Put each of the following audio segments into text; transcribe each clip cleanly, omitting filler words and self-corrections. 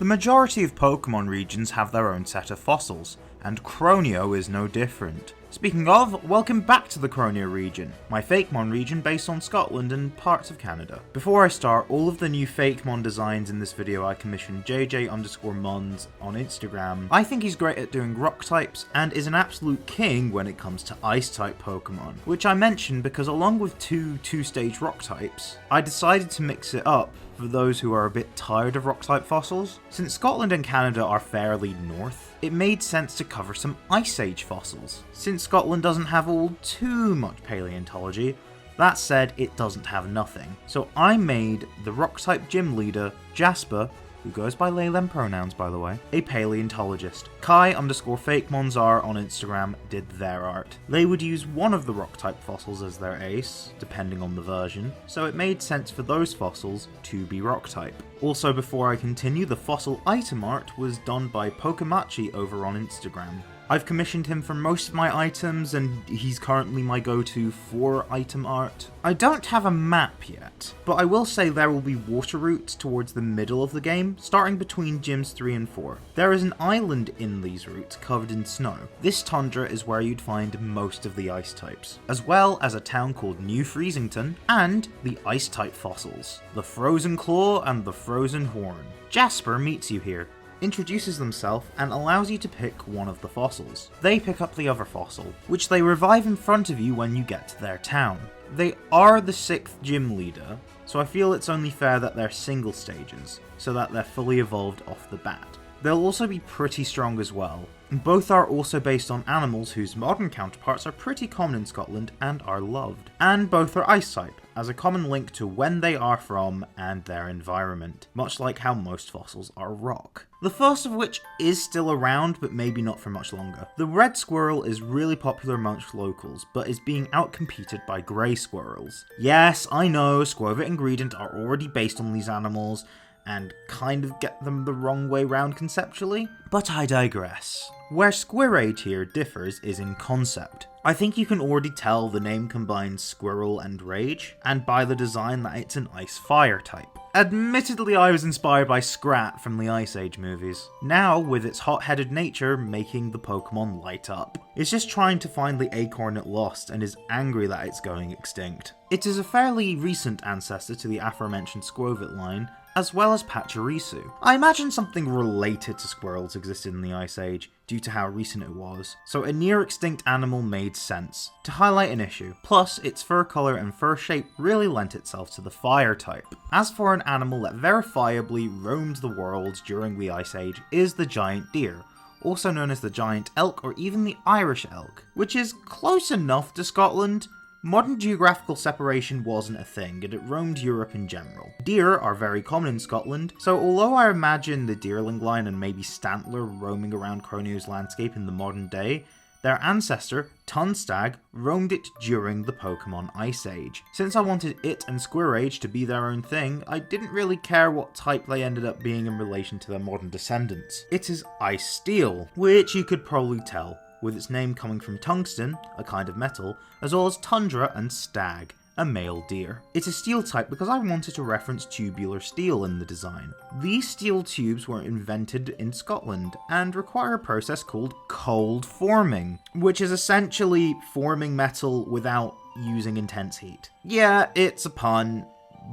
The majority of Pokemon regions have their own set of fossils, and Croneo is no different. Speaking of, welcome back to the Croneo region, my Fakemon region based on Scotland and parts of Canada. Before I start, all of the new Fakemon designs in this video I commissioned Jayjay_mons on Instagram. I think he's great at doing rock types and is an absolute king when it comes to ice type Pokemon, which I mentioned because along with two-stage rock types, I decided to mix it up for those who are a bit tired of rock type fossils. Since Scotland and Canada are fairly north, it made sense to cover some Ice Age fossils. Since Scotland doesn't have all too much paleontology, that said, it doesn't have nothing. So I made the rock type gym leader, Jasper, who goes by they them pronouns by the way, a paleontologist. Kai_FakeMonzar on Instagram did their art. They would use one of the rock type fossils as their ace, depending on the version, so it made sense for those fossils to be rock type. Also, before I continue, the fossil item art was done by Pokemachi over on Instagram. I've commissioned him for most of my items and he's currently my go-to for item art. I don't have a map yet, but I will say there will be water routes towards the middle of the game, starting between gyms 3 and 4. There is an island in these routes covered in snow. This tundra is where you'd find most of the ice types, as well as a town called New Freezington and the ice type fossils, the Frozen Claw and the Frozen Horn. Jasper meets you here, introduces themselves and allows you to pick one of the fossils. They pick up the other fossil, which they revive in front of you when you get to their town. They are the 6th gym leader, so I feel it's only fair that they're single stages, so that they're fully evolved off the bat. They'll also be pretty strong as well. Both are also based on animals whose modern counterparts are pretty common in Scotland and are loved. And both are ice type, as a common link to when they are from and their environment, much like how most fossils are rock. The first of which is still around, but maybe not for much longer. The red squirrel is really popular amongst locals, but is being outcompeted by grey squirrels. Yes, I know, Squovit and Greedent are already based on these animals, and kind of get them the wrong way round conceptually, but I digress. Where Squirrage here differs is in concept. I think you can already tell the name combines squirrel and rage, and by the design that it's an ice-fire type. Admittedly, I was inspired by Scrat from the Ice Age movies, now with its hot-headed nature making the Pokemon light up. It's just trying to find the acorn it lost and is angry that it's going extinct. It is a fairly recent ancestor to the aforementioned Squovit line, as well as Pachirisu. I imagine something related to squirrels existed in the Ice Age, due to how recent it was, so a near-extinct animal made sense, to highlight an issue. Plus, its fur colour and fur shape really lent itself to the fire type. As for an animal that verifiably roamed the world during the Ice Age is the giant deer, also known as the giant elk or even the Irish elk, which is close enough to Scotland. Modern geographical separation wasn't a thing, and it roamed Europe in general. Deer are very common in Scotland, so although I imagine the deerling line and maybe Stantler roaming around Croneo's landscape in the modern day, their ancestor, Tunstag, roamed it during the Pokemon Ice Age. Since I wanted it and Squirrage to be their own thing, I didn't really care what type they ended up being in relation to their modern descendants. It is Ice Steel, which you could probably tell, with its name coming from tungsten, a kind of metal, as well as tundra and stag, a male deer. It's a steel type because I wanted to reference tubular steel in the design. These steel tubes were invented in Scotland and require a process called cold forming, which is essentially forming metal without using intense heat. Yeah, it's a pun,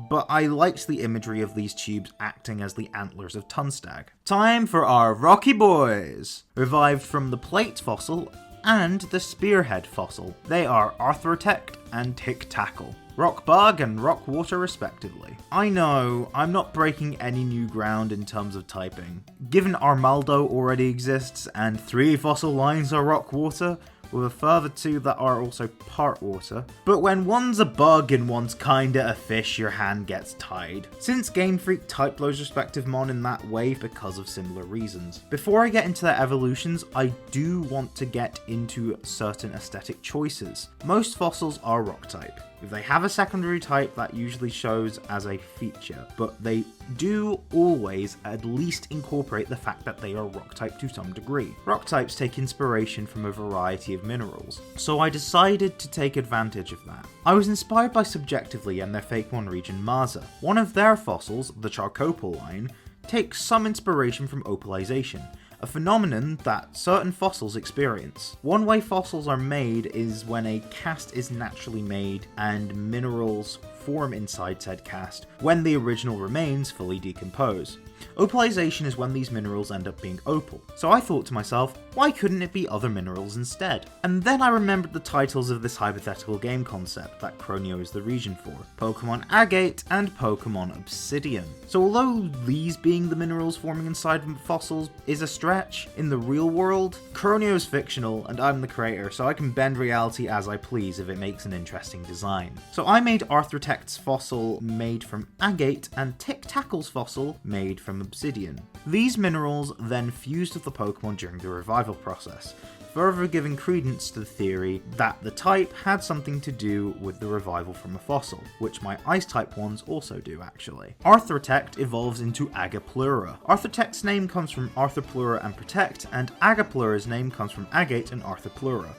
but I liked the imagery of these tubes acting as the antlers of Tunstag. Time for our Rocky Boys! Revived from the plate fossil and the spearhead fossil. They are Arthroptect and Tic Tackle. Rock Bug and Rock Water respectively. I know, I'm not breaking any new ground in terms of typing. Given Armaldo already exists and 3 fossil lines are Rock Water, with a further 2 that are also part water. But when one's a bug and one's kinda a fish, your hand gets tied. Since Game Freak typed those respective mon in that way because of similar reasons. Before I get into their evolutions, I do want to get into certain aesthetic choices. Most fossils are rock type. If they have a secondary type, that usually shows as a feature, but they do always at least incorporate the fact that they are rock type to some degree. Rock types take inspiration from a variety of minerals, so I decided to take advantage of that. I was inspired by Subjectively and their Fakemon region Maza. One of their fossils, the Charcopal line, takes some inspiration from opalization, a phenomenon that certain fossils experience. One way fossils are made is when a cast is naturally made and minerals form inside said cast when the original remains fully decompose. Opalization is when these minerals end up being opal. So I thought to myself, why couldn't it be other minerals instead? And then I remembered the titles of this hypothetical game concept that Croneo is the region for: Pokemon Agate and Pokemon Obsidian. So although these being the minerals forming inside fossils is a stretch, in the real world, Croneo is fictional and I'm the creator, so I can bend reality as I please if it makes an interesting design. So I made Arthurtect's fossil made from agate and Tic-Tackle's fossil made from obsidian. These minerals then fused with the Pokemon during the revival process, further giving credence to the theory that the type had something to do with the revival from a fossil, which my Ice-type ones also do actually. Arthurtect evolves into Agapleura. Arthurtect's name comes from Arthropleura and Protect, and Agapleura's name comes from Agate and Arthropleura.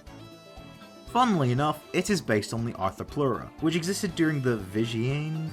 Funnily enough, it is based on the Arthropleura, which existed during the Vision,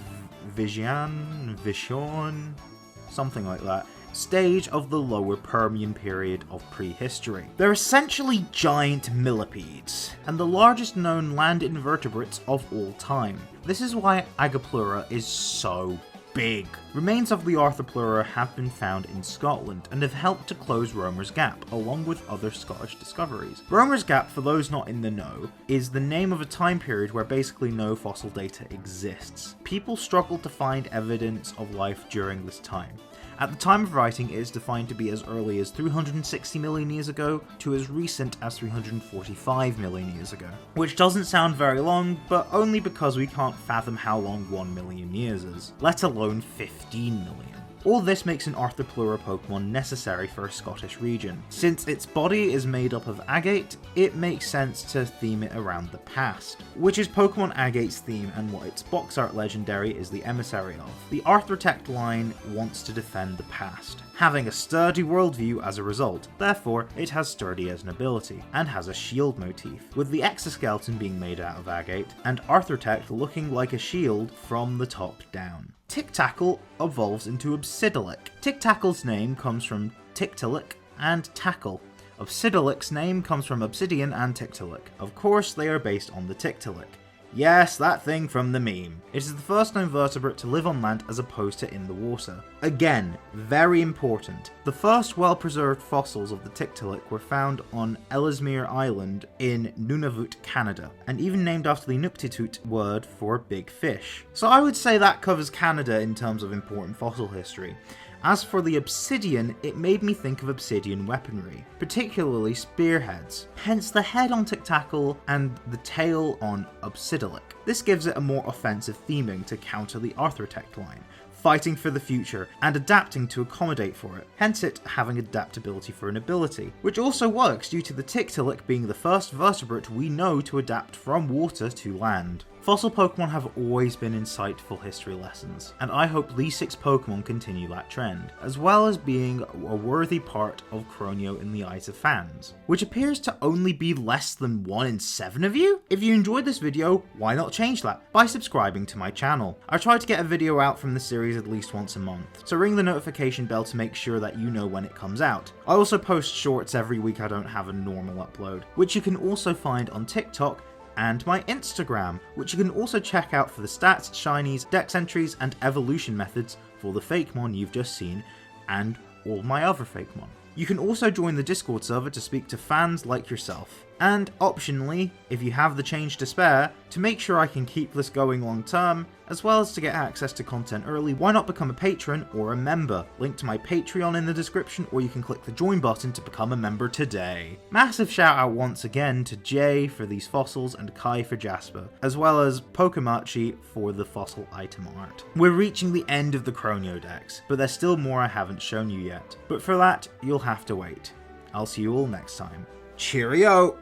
something like that, stage of the lower Permian period of prehistory. They're essentially giant millipedes, and the largest known land invertebrates of all time. This is why Agapleura is so big. Remains of the Arthropleura have been found in Scotland and have helped to close Romer's Gap, along with other Scottish discoveries. Romer's Gap, for those not in the know, is the name of a time period where basically no fossil data exists. People struggled to find evidence of life during this time. At the time of writing, it is defined to be as early as 360 million years ago to as recent as 345 million years ago. Which doesn't sound very long, but only because we can't fathom how long 1 million years is, let alone 15 million. All this makes an Arthropleura Pokemon necessary for a Scottish region. Since its body is made up of agate, it makes sense to theme it around the past, which is Pokemon Agate's theme and what its box art legendary is the emissary of. The Arthurtect line wants to defend the past, having a sturdy worldview as a result, therefore it has sturdy as an ability, and has a shield motif, with the exoskeleton being made out of agate, and Arthurtect looking like a shield from the top down. Tic-Tackle evolves into Obsidialic. Tic-Tackle's name comes from Tictilic and Tackle. Obsidialic's name comes from Obsidian and Tictilic. Of course, they are based on the Tictilic. Yes, that thing from the meme. It is the first known vertebrate to live on land as opposed to in the water. Again, very important. The first well-preserved fossils of the Tictilic were found on Ellesmere Island in Nunavut, Canada, and even named after the Inuktitut word for big fish. So I would say that covers Canada in terms of important fossil history. As for the obsidian, it made me think of obsidian weaponry, particularly spearheads, hence the head on Tic-Tackle and the tail on Obsidialic. This gives it a more offensive theming to counter the Arthurtect line, fighting for the future and adapting to accommodate for it, hence it having adaptability for an ability, which also works due to the Tictilic being the first vertebrate we know to adapt from water to land. Fossil Pokemon have always been insightful history lessons, and I hope these 6 Pokemon continue that trend, as well as being a worthy part of Croneo in the eyes of fans, which appears to only be less than 1 in 7 of you? If you enjoyed this video, why not change that by subscribing to my channel? I try to get a video out from the series at least once a month, so ring the notification bell to make sure that you know when it comes out. I also post shorts every week. I don't have a normal upload, which you can also find on TikTok and my Instagram, which you can also check out for the stats, shinies, dex entries, and evolution methods for the Fakemon you've just seen, and all my other Fakemon. You can also join the Discord server to speak to fans like yourself. And optionally, if you have the change to spare, to make sure I can keep this going long term, as well as to get access to content early, why not become a patron or a member? Link to my Patreon in the description, or you can click the join button to become a member today. Massive shout out once again to Jay for these fossils and Kai for Jasper, as well as Pokemachi for the fossil item art. We're reaching the end of the Croneo decks, but there's still more I haven't shown you yet. But for that, you'll have to wait. I'll see you all next time. Cheerio!